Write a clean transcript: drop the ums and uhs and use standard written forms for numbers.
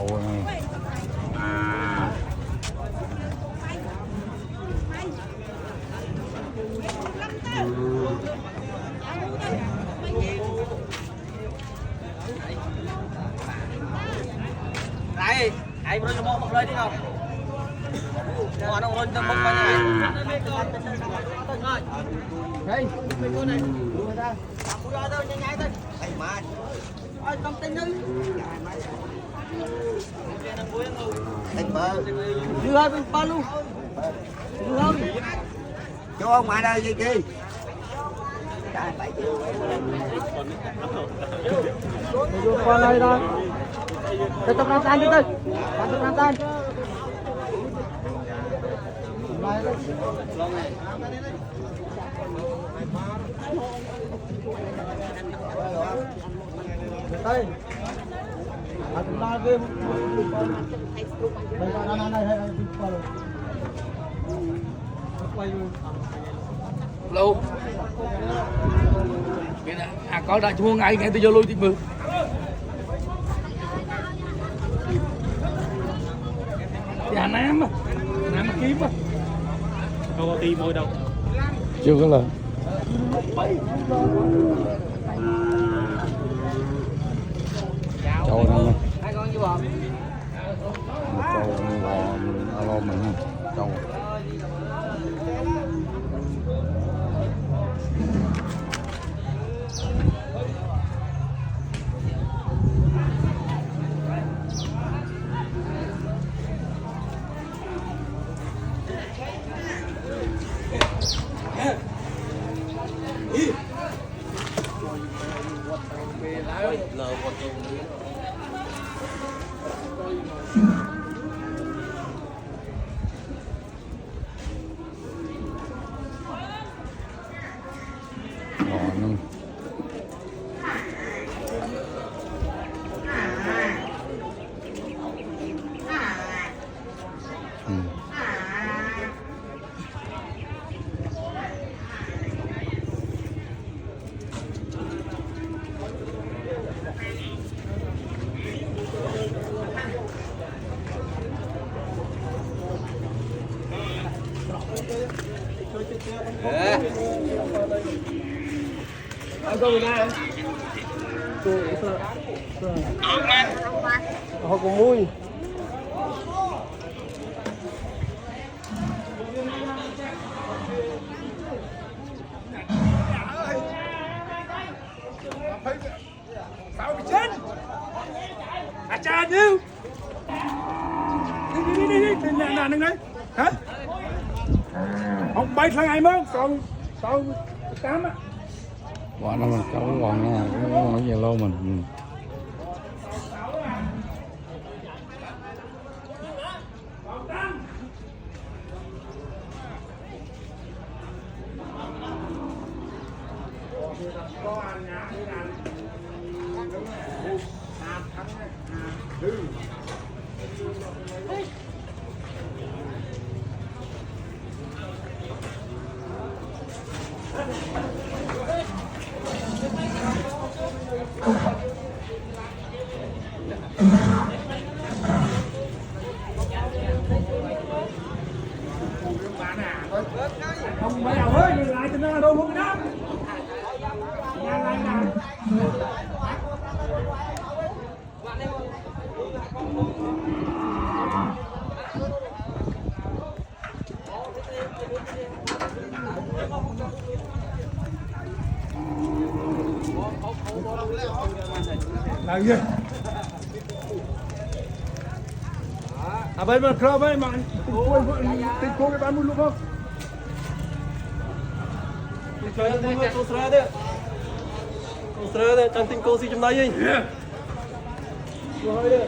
trâu này. Đấy, ai muốn cho một lời đi nào. Nó nó luôn tâm bốc bao nhiêu. Đây, mình con này. Đưa ra. Đưa ra nhanh nhanh thôi. Ai mà. Ai tâm tin đi. Anh bơ. Đưa hai bên ba luôn. Đưa không? Cho ông mà đây gì kia. Đưa con đây thôi. Để tập tan đi thôi. Tập tan. Đây. Chúng ta game. Lâu. Có đại chung ngày tôi vô lui thì mừng. Dạ Nam kiếm á. Không có tim môi đâu. Chưa có lời. Trâu này. Hai con gì bò? Trâu bò alo mình trâu. Ăn cơm ra. Họ cũng vui. Sao bị chết? À cha chứ. Đi nè đừng đấy. Hả? Ông bay sang ai mới còn còn 8 á. Bọn nó mình cháu còn nha, nó nói về lô mình. Không phải nào ơi, lại cho nó đâu luôn đó. Nhà lại nào. Là gì? À bên mà club ấy mà tình cô cái bán một lúc không? Chơi ăn mua tô sữa đấy. Tô sữa đấy, chẳng tình cô gì trong đây đi. Rồi đấy.